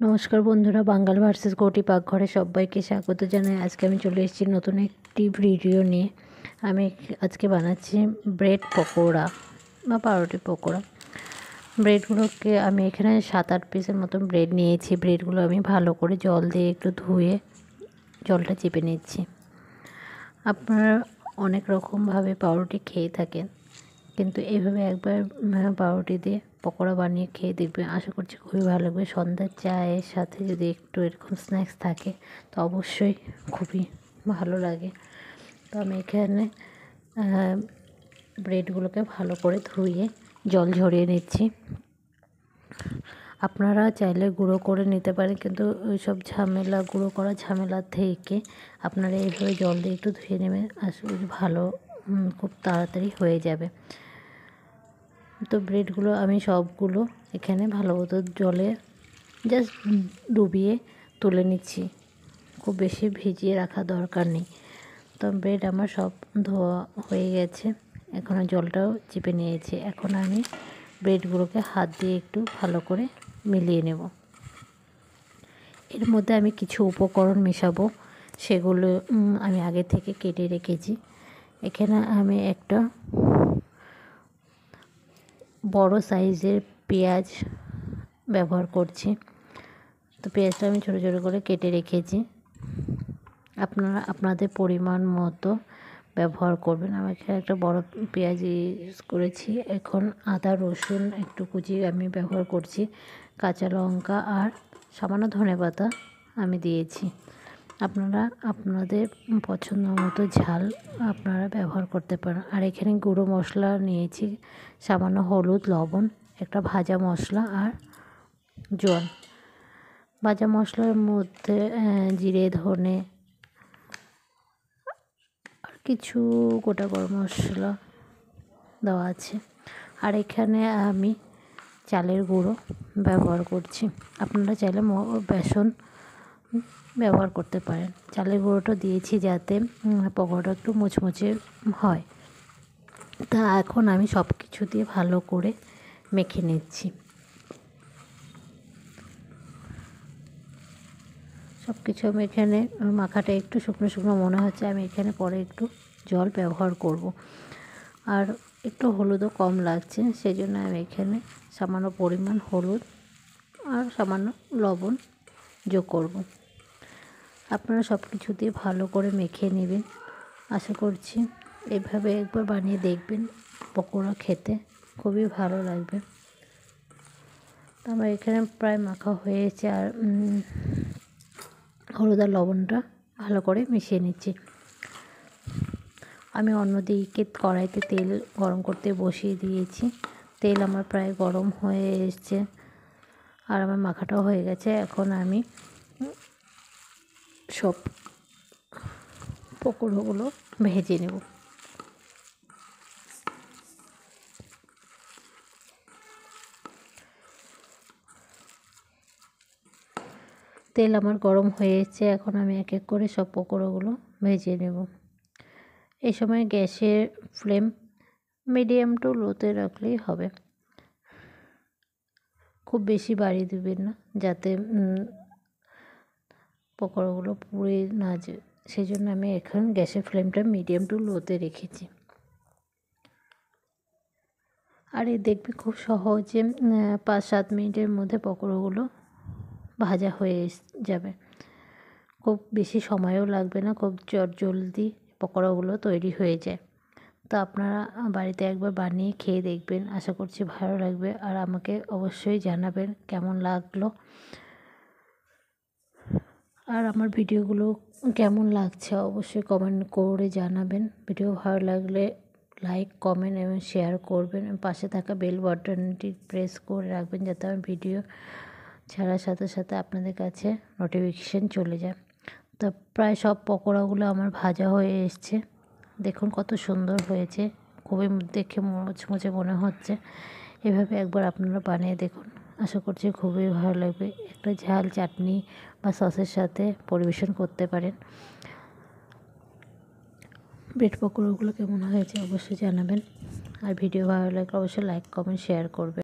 নমস্কার বন্ধুরা, বাঙাল ভার্সেস গৌটি পাকঘরে সবাইকে স্বাগত জানাই। আজকে আমি চলে এসেছি নতুন একটি ভিডিও নিয়ে। আমি আজকে বানাচ্ছি ব্রেড পকোড়া বা পাউরুটি পকোড়া। ব্রেডগুলোকে আমি এখানে 7-8 পিসের মতন ব্রেড নিয়েছি। ব্রেডগুলো আমি ভালো করে জল দিয়ে একটু ধুয়ে জলটা চেপে নিচ্ছি। আপনারা অনেক রকমভাবে পাউরুটি খেয়ে থাকেন, কিন্তু এইভাবে একবার পাউরুটি দিয়ে পকোড়া বানিয়ে খেয়ে দেখবেন, আশা করছি খুবই ভালো লাগবে। সন্ধ্যার চায়ের সাথে যদি একটু এরকম স্ন্যাক্স থাকে তো অবশ্যই খুবই ভালো লাগে। তো আমি এখানে ব্রেডগুলোকে ভালো করে ধুয়ে জল ঝরিয়ে নিচ্ছি। আপনারা চাইলে গুঁড়ো করে নিতে পারেন, কিন্তু ওই সব ঝামেলা, গুঁড়ো করা ঝামেলা থেকে আপনারা এইভাবে জল দিয়ে একটু ধুয়ে নেবেন, আসলে ভালো, খুব তাড়াতাড়ি হয়ে যাবে। তো ব্রেডগুলো আমি সবগুলো এখানে ভালো মতো জলে জাস্ট ডুবিয়ে তুলে নিচ্ছি, খুব বেশি ভিজিয়ে রাখা দরকার নেই। তো ব্রেড আমার সব ধোয়া হয়ে গেছে, এখন জলটাও চেপে নিয়েছি। এখন আমি ব্রেডগুলোকে হাত দিয়ে একটু ভালো করে মিলিয়ে নেব। এর মধ্যে আমি কিছু উপকরণ মেশাবো, সেগুলো আমি আগে থেকে কেটে রেখেছি। এখানে আমি একটা বড় সাইজের পেঁয়াজ ব্যবহার করছি। তো পেঁয়াজটা আমি ছোটো ছোটো করে কেটে রেখেছি। আপনারা আপনাদের পরিমাণ মতো ব্যবহার করবেন। আমি এখানে একটা বড় পেঁয়াজ ইউজ করেছি। এখন আদা রসুন একটু কুচিয়ে আমি ব্যবহার করছি, কাঁচা লঙ্কা আর সামান্য ধনেপাতা আমি দিয়েছি। আপনারা আপনাদের পছন্দ মতো ঝাল আপনারা ব্যবহার করতে পারেন। আর এখানে গুঁড়ো মশলা নিয়েছি, সামান্য হলুদ, লবণ, একটা ভাজা মশলা আর জল। ভাজা মশলার মধ্যে জিরে, ধনে আর কিছু গোটা গরম মশলা দেওয়া আছে। আর এখানে আমি চালের গুঁড়ো ব্যবহার করছি। আপনারা চাইলে বেসন ব্যবহার করতে পারেন। চালের গুঁড়োটা দিয়েছি যাতে পকোড়াটা একটু মুচমুচে হয়। তা এখন আমি সব কিছু দিয়ে ভালো করে মেখে নিচ্ছি। সব কিছু আমি এখানে মাখাটা একটু শুকনো শুকনো মনে হচ্ছে, আমি এখানে পরে একটু জল ব্যবহার করব। আর একটু হলুদও কম লাগছে, সেই জন্য আমি এখানে সামান্য পরিমাণ হলুদ আর সামান্য লবণ যোগ করব। আপনারা সব কিছু দিয়ে ভালো করে মেখে নেবেন। আশা করছি এভাবে একবার বানিয়ে দেখবেন, পকোড়া খেতে খুবই ভালো লাগবে। তো আমার এখানে প্রায় মাখা হয়েছে, আর হলুদ আর লবণটা ভালো করে মিশিয়ে নিচ্ছি। আমি অন্যদিকে কড়াইতে তেল গরম করতে বসিয়ে দিয়েছি। তেল আমার প্রায় গরম হয়ে এসছে আর আমার মাখাটাও হয়ে গেছে। এখন আমি সব পকোড়াগুলো ভেজে নেব। তেল আমার গরম হয়ে এসছে, এখন আমি এক এক করে সব পকোড়াগুলো ভেজে নেব। এই সময় গ্যাসের ফ্লেম মিডিয়াম টু লোতে রাখলেই হবে, খুব বেশি বাড়িয়ে দেবেন না, যাতে পকোড়াগুলো পুড়ে না যায়। সেই জন্য আমি এখন গ্যাসের ফ্লেমটা মিডিয়াম টু লোতে রেখেছি। আর এই দেখবে খুব সহজে 5-7 মিনিটের মধ্যে পকোড়াগুলো ভাজা হয়ে যাবে, খুব বেশি সময়ও লাগবে না, খুব জলদি পকোড়াগুলো তৈরি হয়ে যায়। তো আপনারা বাড়িতে একবার বানিয়ে খেয়ে দেখবেন, আশা করছি ভালো লাগবে। আর আমাকে অবশ্যই জানাবেন কেমন লাগলো, আর আমার ভিডিওগুলো কেমন লাগছে অবশ্যই কমেন্ট করে জানাবেন। ভিডিও ভালো লাগলে লাইক, কমেন্ট এবং শেয়ার করবেন। পাশে থাকা বেল বাটনটি প্রেস করে রাখবেন, যাতে আমার ভিডিও ছাড়ার সাথে সাথে আপনাদের কাছে নোটিফিকেশান চলে যায়। তো প্রায় সব পকোড়াগুলো আমার ভাজা হয়ে এসছে, দেখুন কত সুন্দর হয়েছে, খুবই দেখে মুচমুচে মনে হচ্ছে। এভাবে একবার আপনারা বানিয়ে দেখুন, আশা করছি খুবই ভালো লাগবে। একটা ঝাল চাটনি বা সসের সাথে পরিবেশন করতে পারেন। ব্রেড পকোড়াগুলো কেমন হয়েছে অবশ্যই জানাবেন। আর ভিডিও ভালো লাগলে অবশ্যই লাইক, কমেন্ট, শেয়ার করবেন।